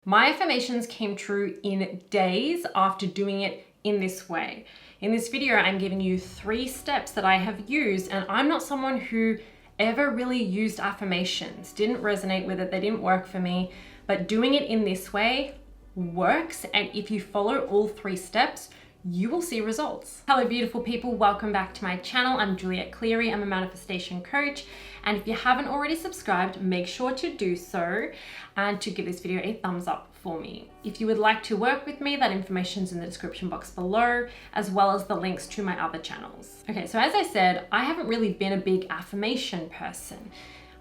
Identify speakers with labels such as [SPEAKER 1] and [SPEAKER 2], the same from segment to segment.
[SPEAKER 1] My affirmations came true in days after doing it in this way. In this video, I'm giving you 3 steps that I have used, and I'm not someone who ever really used affirmations, didn't resonate with it, they didn't work for me, but doing it in this way works, and if you follow all 3 steps, you will see results. Hello beautiful people, welcome back to my channel. I'm Juliette Cleary, I'm a manifestation coach, and if you haven't already subscribed, make sure to do so and to give this video a thumbs up for me. If you would like to work with me, that information's in the description box below, as well as the links to my other channels. Okay, so as I said, I haven't really been a big affirmation person.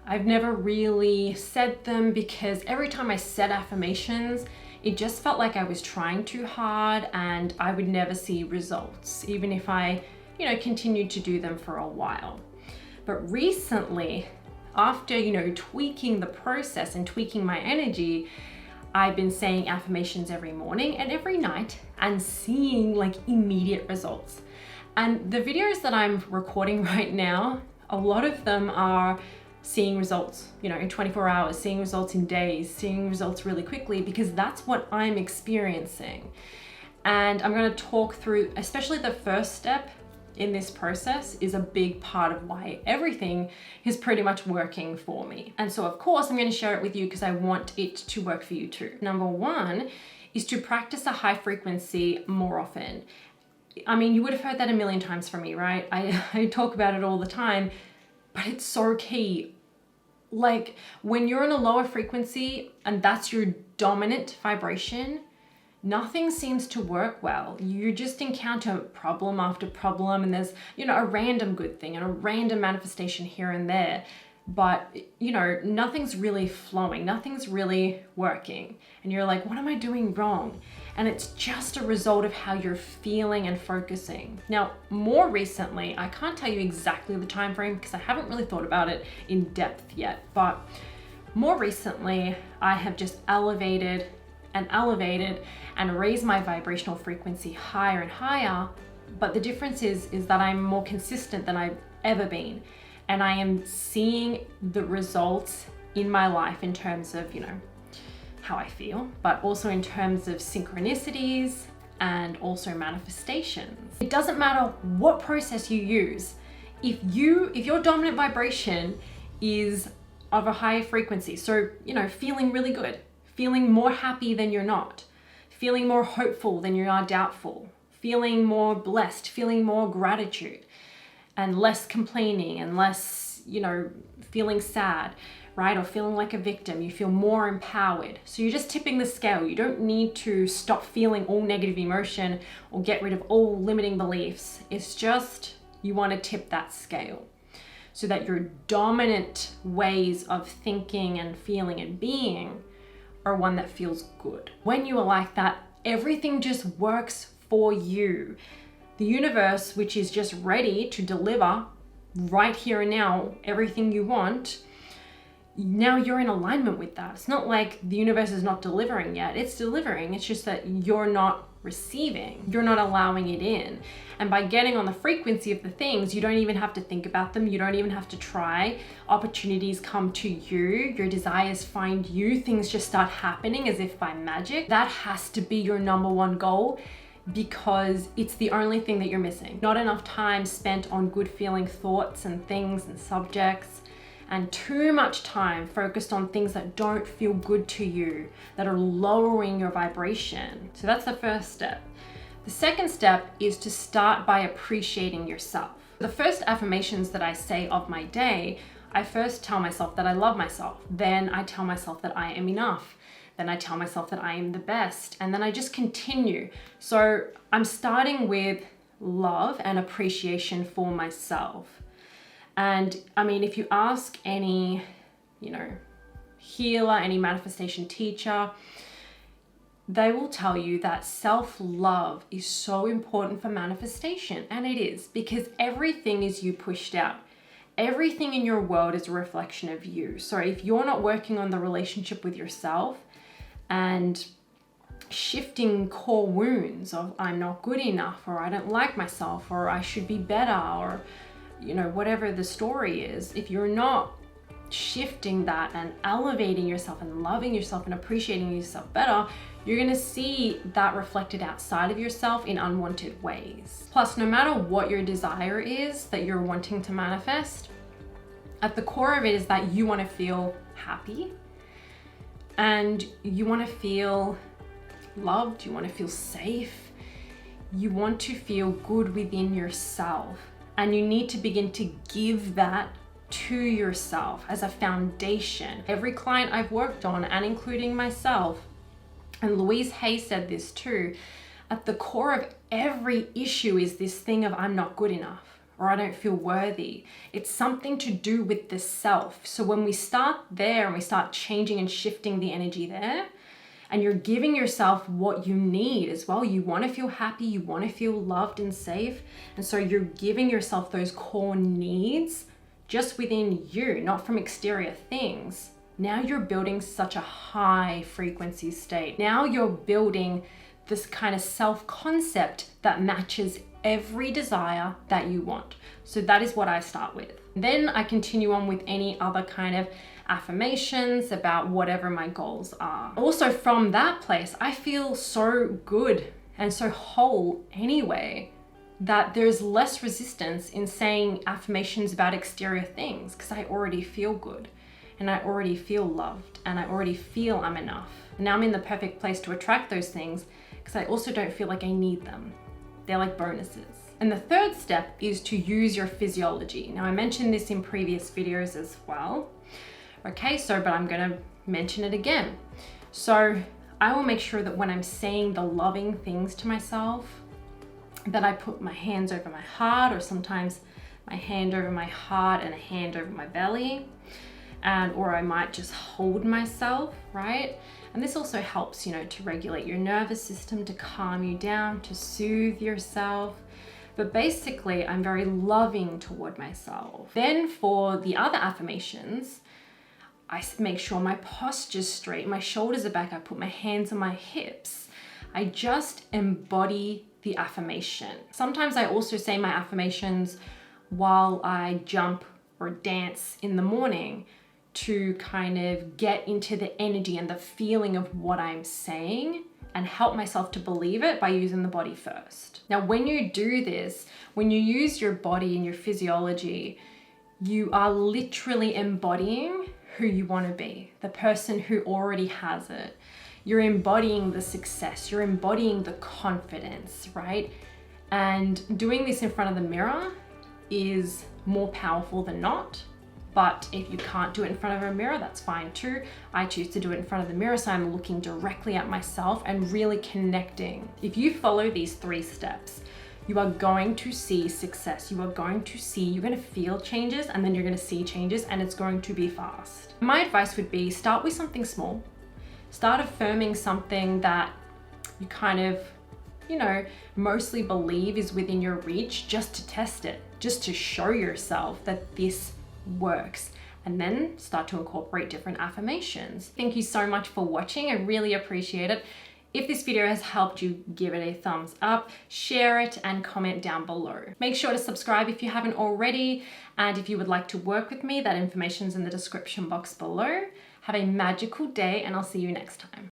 [SPEAKER 1] I've never really said them because every time I said affirmations, it just felt like I was trying too hard and I would never see results, even if I, continued to do them for a while. But recently, after, tweaking the process and tweaking my energy, I've been saying affirmations every morning and every night and seeing immediate results. And the videos that I'm recording right now, a lot of them are seeing results, in 24 hours, seeing results in days, seeing results really quickly, because that's what I'm experiencing. And I'm going to talk through, especially the first step in this process is a big part of why everything is pretty much working for me. And so of course, I'm going to share it with you because I want it to work for you too. Number 1 is to practice a high frequency more often. I mean, you would have heard that a million times from me, right? I talk about it all the time, but it's so key. When you're in a lower frequency and that's your dominant vibration, nothing seems to work well. You just encounter problem after problem, and there's, a random good thing and a random manifestation here and there. But, nothing's really flowing, nothing's really working. And you're like, what am I doing wrong? And it's just a result of how you're feeling and focusing. Now, more recently, I can't tell you exactly the time frame because I haven't really thought about it in depth yet. But more recently, I have just elevated and raised my vibrational frequency higher and higher. But the difference is that I'm more consistent than I've ever been. And I am seeing the results in my life in terms of, how I feel, but also in terms of synchronicities and also manifestations. It doesn't matter what process you use. If your dominant vibration is of a high frequency, so, feeling really good, feeling more happy than you're not, feeling more hopeful than you are doubtful, feeling more blessed, feeling more gratitude, and less complaining and less, feeling sad, right? Or feeling like a victim, you feel more empowered. So you're just tipping the scale. You don't need to stop feeling all negative emotion or get rid of all limiting beliefs. It's just, you want to tip that scale so that your dominant ways of thinking and feeling and being are one that feels good. When you are like that, everything just works for you. The universe, which is just ready to deliver right here and now, everything you want, now you're in alignment with that. It's not like the universe is not delivering yet. It's delivering. It's just that you're not receiving. You're not allowing it in. And by getting on the frequency of the things, you don't even have to think about them. You don't even have to try. Opportunities come to you. Your desires find you. Things just start happening as if by magic. That has to be your number 1 goal, because it's the only thing that you're missing. Not enough time spent on good feeling thoughts and things and subjects, and too much time focused on things that don't feel good to you, that are lowering your vibration. So that's the first step. The second step is to start by appreciating yourself. The first affirmations that I say of my day, I first tell myself that I love myself. Then I tell myself that I am enough. Then I tell myself that I am the best. And then I just continue. So I'm starting with love and appreciation for myself. And I mean, if you ask any, healer, any manifestation teacher, they will tell you that self-love is so important for manifestation. And it is, because everything is you pushed out. Everything in your world is a reflection of you. So if you're not working on the relationship with yourself and shifting core wounds of I'm not good enough, or I don't like myself, or I should be better, or whatever the story is, if you're not shifting that and elevating yourself and loving yourself and appreciating yourself better, you're gonna see that reflected outside of yourself in unwanted ways. Plus, no matter what your desire is that you're wanting to manifest, at the core of it is that you wanna feel happy and you wanna feel loved, you wanna feel safe, you want to feel good within yourself. And you need to begin to give that to yourself as a foundation. Every client I've worked on, and including myself, and Louise Hay said this too, at the core of every issue is this thing of I'm not good enough or I don't feel worthy. It's something to do with the self. So when we start there and we start changing and shifting the energy there, and you're giving yourself what you need as well. You want to feel happy, you want to feel loved and safe. And so you're giving yourself those core needs just within you, not from exterior things. Now you're building such a high frequency state. Now you're building this kind of self-concept that matches every desire that you want. So that is what I start with. Then I continue on with any other kind of affirmations about whatever my goals are. Also from that place, I feel so good and so whole anyway, that there's less resistance in saying affirmations about exterior things because I already feel good. And I already feel loved and I already feel I'm enough. And now I'm in the perfect place to attract those things because I also don't feel like I need them. They're like bonuses. And the third step is to use your physiology. Now I mentioned this in previous videos as well. Okay, but I'm gonna mention it again. So I will make sure that when I'm saying the loving things to myself, that I put my hands over my heart, or sometimes my hand over my heart and a hand over my belly. Or I might just hold myself, right? And this also helps, to regulate your nervous system, to calm you down, to soothe yourself. But basically, I'm very loving toward myself. Then for the other affirmations, I make sure my posture's straight, my shoulders are back, I put my hands on my hips. I just embody the affirmation. Sometimes I also say my affirmations while I jump or dance in the morning, to kind of get into the energy and the feeling of what I'm saying and help myself to believe it by using the body first. Now, when you do this, when you use your body and your physiology, you are literally embodying who you want to be, the person who already has it. You're embodying the success, you're embodying the confidence, right? And doing this in front of the mirror is more powerful than not. But if you can't do it in front of a mirror, that's fine too. I choose to do it in front of the mirror, so I'm looking directly at myself and really connecting. If you follow these 3 steps, you are going to see success. You're going to feel changes, and then you're going to see changes, and it's going to be fast. My advice would be start with something small. Start affirming something that you kind of, mostly believe is within your reach, just to test it, just to show yourself that this works, and then start to incorporate different affirmations. Thank you so much for watching. I really appreciate it. If this video has helped you, give it a thumbs up, share it, and comment down below. Make sure to subscribe if you haven't already, and if you would like to work with me, that information's in the description box below. Have a magical day, and I'll see you next time.